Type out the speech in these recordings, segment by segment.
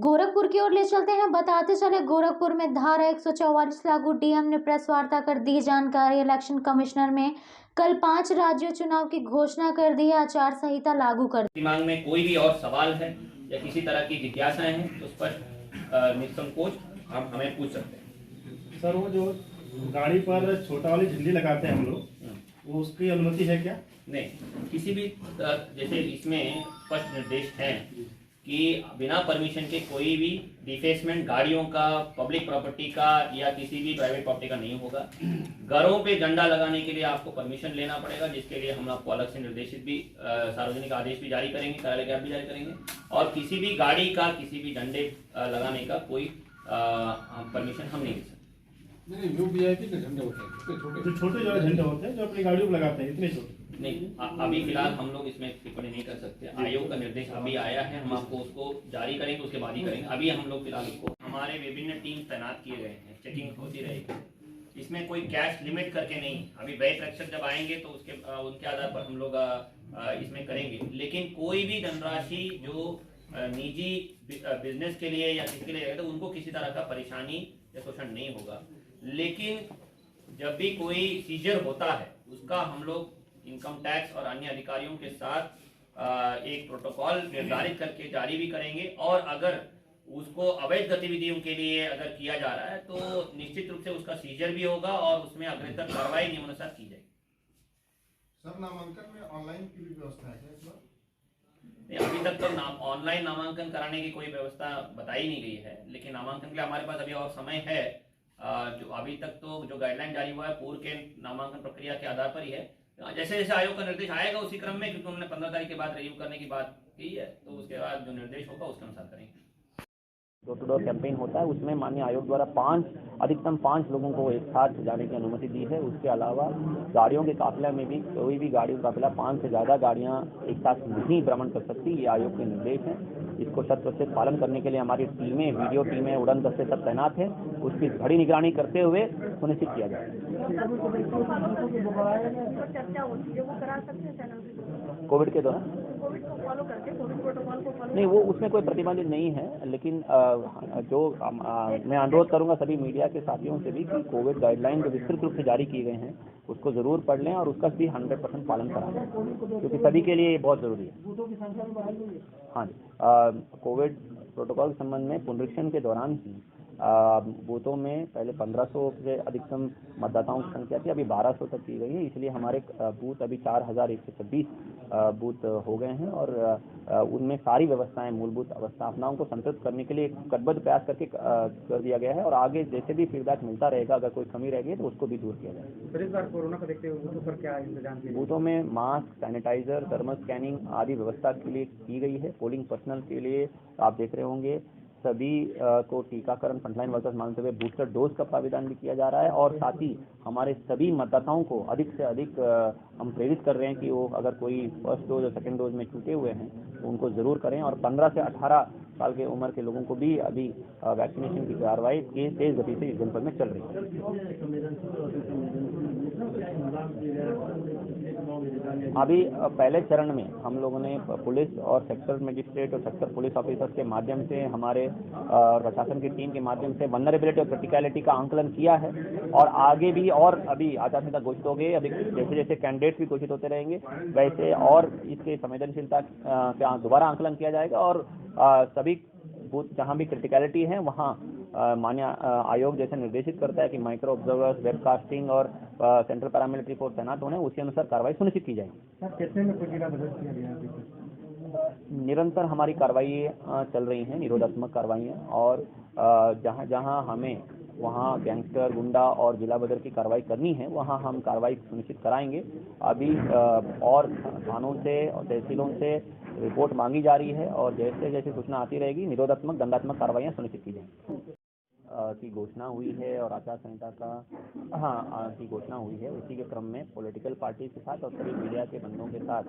गोरखपुर की ओर ले चलते हैं। बताते चले गोरखपुर में धारा 144 लागू, डीएम ने प्रेस वार्ता कर दी जानकारी। इलेक्शन कमिश्नर में कल 5 राज्यों चुनाव की घोषणा कर दी। आचार संहिता लागू कर दी। दिमाग में कोई भी और सवाल है या किसी तरह की जिज्ञासाएं हैं तो उस पर निसंकोच आप हमें पूछ सकते हैं। सर, वो जो गाड़ी पर छोटा वाली झंडी लगाते हैं हम लोग, वो उसकी अनुमति है क्या? नहीं, किसी भी जैसे इसमें स्पष्ट निर्देश है कि बिना परमिशन के कोई भी डिफेसमेंट गाड़ियों का, पब्लिक प्रॉपर्टी का या किसी भी प्राइवेट प्रॉपर्टी का नहीं होगा। घरों पे झंडा लगाने के लिए आपको परमिशन लेना पड़ेगा, जिसके लिए हम आपको अलग से निर्देशि भी सार्वजनिक आदेश भी जारी करेंगे, कार्यालय के भी जारी करेंगे। और किसी भी गाड़ी का, किसी भी झंडे लगाने का कोई परमिशन हम नहीं दे सकते। झंडे होते हैं जो छोटे झंडे होते हैं जो अपनी गाड़ियों में लगाते हैं, इतने छोटे नहीं, अभी फिलहाल हम लोग इसमें टिप्पणी नहीं कर सकते। आयोग का निर्देश अभी आया है, हम आपको उसको जारी करेंगे, उसके बाद ही करेंगे। अभी हम लोग फिलहाल उसको, हमारे विभिन्न टीम तैनात किए गए हैं, चेकिंग होती रहेगी। इसमें कोई कैश लिमिट करके नहीं, अभी व्यय प्रेक्षक जब आएंगे तो उनके आधार पर हम लोग इसमें करेंगे। लेकिन कोई भी धनराशि जो निजी बिजनेस के लिए या किसके लिए तो उनको किसी तरह का परेशानी या शोषण नहीं होगा। लेकिन जब भी कोई सीजर होता है उसका हम लोग इनकम टैक्स और अन्य अधिकारियों के साथ एक प्रोटोकॉल निर्धारित करके जारी भी करेंगे। और अगर उसको अवैध गतिविधियों के लिए अगर किया जा रहा है तो निश्चित रूप से उसका सीजर भी होगा और उसमें अग्रतर कार्रवाई नियमानुसार की जाएगी। सर, नामांकन में ऑनलाइन की भी व्यवस्था है क्या? नहीं, अभी तक तो ऑनलाइन नामांकन कराने की कोई व्यवस्था बताई नहीं गई है, लेकिन नामांकन के लिए हमारे पास अभी और समय है। जो अभी तक तो जो गाइडलाइन जारी हुआ है पूर्व के नामांकन प्रक्रिया के आधार पर ही है। जैसे जैसे आयोग का निर्देश आएगा उसी क्रम में, क्योंकि उन्होंने 15 तारीख के बाद रिव्यू करने की बात की है, तो उसके बाद जो निर्देश होगा उसके अनुसार करेंगे। डोर टू डोर कैंपेन होता है, उसमें माननीय आयोग द्वारा अधिकतम 5 लोगों को एक साथ जाने की अनुमति दी है। उसके अलावा गाड़ियों के काफिला में भी कोई भी गाड़ी का काफिला 5 से ज़्यादा गाड़ियां एक साथ नहीं भ्रमण कर सकती। ये आयोग के निर्देश हैं। इसको 100% पालन करने के लिए हमारी टीमें, वीडियो टीमें, उड़न दस्ते सब तैनात हैं। उसकी घड़ी निगरानी करते हुए सुनिश्चित किया जाए। कोविड के दौरान नहीं, वो उसमें कोई प्रतिबंधित नहीं है, लेकिन मैं अनुरोध करूंगा सभी मीडिया के साथियों से भी कि कोविड गाइडलाइन जो विस्तृत रूप से जारी किए गए हैं उसको जरूर पढ़ लें और उसका भी 100% पालन कराएं, क्योंकि सभी के लिए ये बहुत जरूरी है। हाँ जी, कोविड प्रोटोकॉल के संबंध में पुनरीक्षण के दौरान ही बूथों में पहले 1500 से अधिकतम मतदाताओं की संख्या थी, अभी 1200 तक की गई है। इसलिए हमारे बूथ अभी 4126 बूथ हो गए हैं और उनमें सारी व्यवस्थाएं, मूलभूत अवस्थापनाओं को संतुलित करने के लिए एक कटिबद्ध प्रयास करके कर दिया गया है। और आगे जैसे भी फीडबैक मिलता रहेगा, अगर कोई कमी रहेगी तो उसको भी दूर किया जाएगा। फिर इस बार कोरोना को देखते हुए बूथों पर क्या इंतजाम किए? बूथों में मास्क, सैनिटाइजर, थर्मल स्कैनिंग आदि व्यवस्था के लिए की गई है। पोलिंग पर्सनल के लिए आप देख रहे होंगे सभी को टीकाकरण, फ्रंटलाइन वर्कर्स मानते हुए बूस्टर डोज का प्राविधान भी किया जा रहा है। और साथ ही हमारे सभी मतदाताओं को अधिक से अधिक हम प्रेरित कर रहे हैं कि वो अगर कोई फर्स्ट डोज और सेकंड डोज में छूटे हुए हैं तो उनको जरूर करें। और 15 से 18 साल के उम्र के लोगों को भी अभी वैक्सीनेशन की कार्रवाई तेज गति से इस जनपद में चल रही है। अभी पहले चरण में हम लोगों ने पुलिस और सेक्टर मजिस्ट्रेट और सेक्टर पुलिस ऑफिसर्स के माध्यम से, हमारे प्रशासन की टीम के माध्यम से वल्नरेबिलिटी और क्रिटिकलिटी का आंकलन किया है। और आगे भी, और अभी आचार संहिता घोषित हो गई, अभी जैसे जैसे कैंडिडेट्स भी घोषित होते रहेंगे वैसे और इसके संवेदनशीलता का दोबारा आंकलन किया जाएगा। और सभी बूथ जहां भी क्रिटिकलिटी है वहां मान्य आयोग जैसे निर्देशित करता है कि माइक्रो ऑब्जर्वर्स, वेबकास्टिंग और सेंट्रल पैरामिलिट्री फोर्स तैनात होने, उसी अनुसार कार्रवाई सुनिश्चित की जाएगी। कितने में कोई जिला बदल किया गया? निरंतर हमारी कार्रवाई चल रही हैं, निरोधात्मक कार्रवाइयाँ, और जहां जहां हमें वहाँ गैंगस्टर, गुंडा और जिला बदर की कार्रवाई करनी है वहाँ हम कार्रवाई सुनिश्चित कराएंगे। अभी और थानों से और तहसीलों से रिपोर्ट मांगी जा रही है और जैसे जैसे सूचना आती रहेगी निरोधात्मक, दंडात्मक कार्रवाइयाँ सुनिश्चित की जाएंगी। की घोषणा हुई है और आचार संहिता का की घोषणा हुई है, उसी के क्रम में पॉलिटिकल पार्टी के साथ और सभी मीडिया के बंधुओं के साथ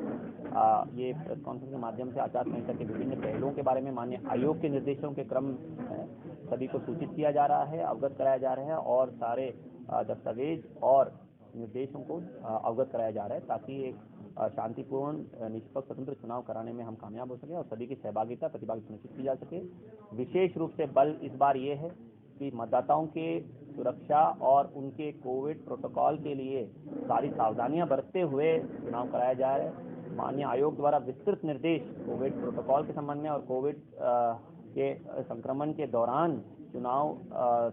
ये प्रेस कॉन्फ्रेंस के माध्यम से आचार संहिता के विभिन्न पहलुओं के बारे में माननीय आयोग के निर्देशों के क्रम सभी को सूचित किया जा रहा है, अवगत कराया जा रहा है और सारे दस्तावेज और निर्देशों को अवगत कराया जा रहा है ताकि एक शांतिपूर्ण, निष्पक्ष, स्वतंत्र चुनाव कराने में हम कामयाब हो सके और सभी की सहभागिता, प्रतिभागिता सुनिश्चित की जा सके। विशेष रूप से बल इस बार ये है कि मतदाताओं के सुरक्षा और उनके कोविड प्रोटोकॉल के लिए सारी सावधानियां बरतते हुए चुनाव कराया जा रहा है। माननीय आयोग द्वारा विस्तृत निर्देश कोविड प्रोटोकॉल के संबंध में और कोविड के संक्रमण के दौरान चुनाव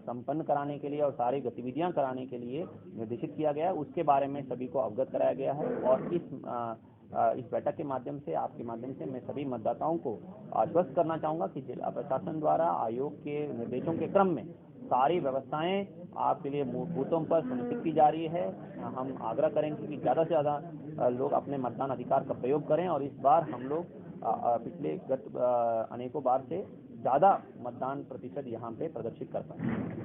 संपन्न कराने के लिए और सारी गतिविधियां कराने के लिए निर्देशित किया गया है, उसके बारे में सभी को अवगत कराया गया है। और इस बैठक के माध्यम से, आपके माध्यम से मैं सभी मतदाताओं को आश्वस्त करना चाहूँगा कि जिला प्रशासन द्वारा आयोग के निर्देशों के क्रम में सारी व्यवस्थाएं आपके लिए बूथों पर सुनिश्चित की जा रही है। हम आग्रह करेंगे कि ज़्यादा से ज़्यादा लोग अपने मतदान अधिकार का प्रयोग करें और इस बार हम लोग पिछले अनेकों बार से ज़्यादा मतदान प्रतिशत यहाँ पे प्रदर्शित कर पाए।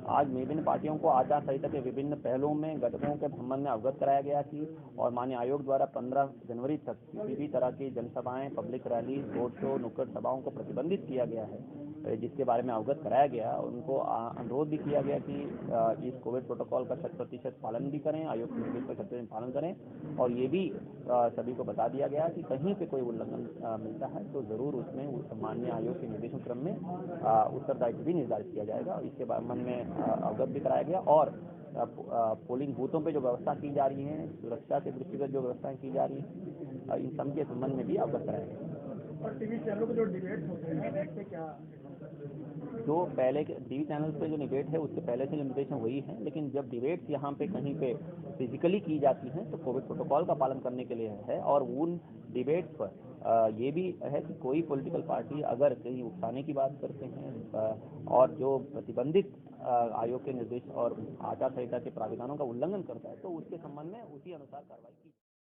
आज विभिन्न पार्टियों को आचार संहिता के विभिन्न पहलुओं में घटकों के संबंध में अवगत कराया गया कि और माननीय आयोग द्वारा 15 जनवरी तक किसी भी तरह की जनसभाएं, पब्लिक रैली, रोड शो, नुक्कड़ सभाओं को प्रतिबंधित किया गया है, जिसके बारे में अवगत कराया गया। उनको अनुरोध भी किया गया कि इस कोविड प्रोटोकॉल का 100% पालन भी करें, आयोग के निर्देश का 100% पालन करें। और ये भी सभी को बता दिया गया कि कहीं पे कोई उल्लंघन मिलता है तो ज़रूर उसमें माननीय आयोग के निर्देशों क्रम में उत्तरदायित्व भी निर्धारित किया जाएगा। इसके संबंध में अवगत भी कराया गया। और पोलिंग बूथों पे जो व्यवस्था की जा रही है, सुरक्षा के दृष्टिगत जो व्यवस्थाएं की जा रही हैं, इन सब के संबंध में भी अवगत कराया गया। और टीवी चैनलों पे जो डिबेट होते हैं, डिबेट पे क्या जो पहले के टीवी चैनल पे जो डिबेट है उसके पहले से लिमिटेशन हुई है, लेकिन जब डिबेट्स यहाँ पे कहीं पे फिजिकली की जाती हैं तो कोविड प्रोटोकॉल का पालन करने के लिए है। और उन डिबेट्स पर ये भी है कि कोई पॉलिटिकल पार्टी अगर कहीं उकसाने की बात करते हैं और जो प्रतिबंधित आयोग के निर्देश और आचार संहिता के प्रावधानों का उल्लंघन करता है तो उसके संबंध में उसी अनुसार कार्रवाई की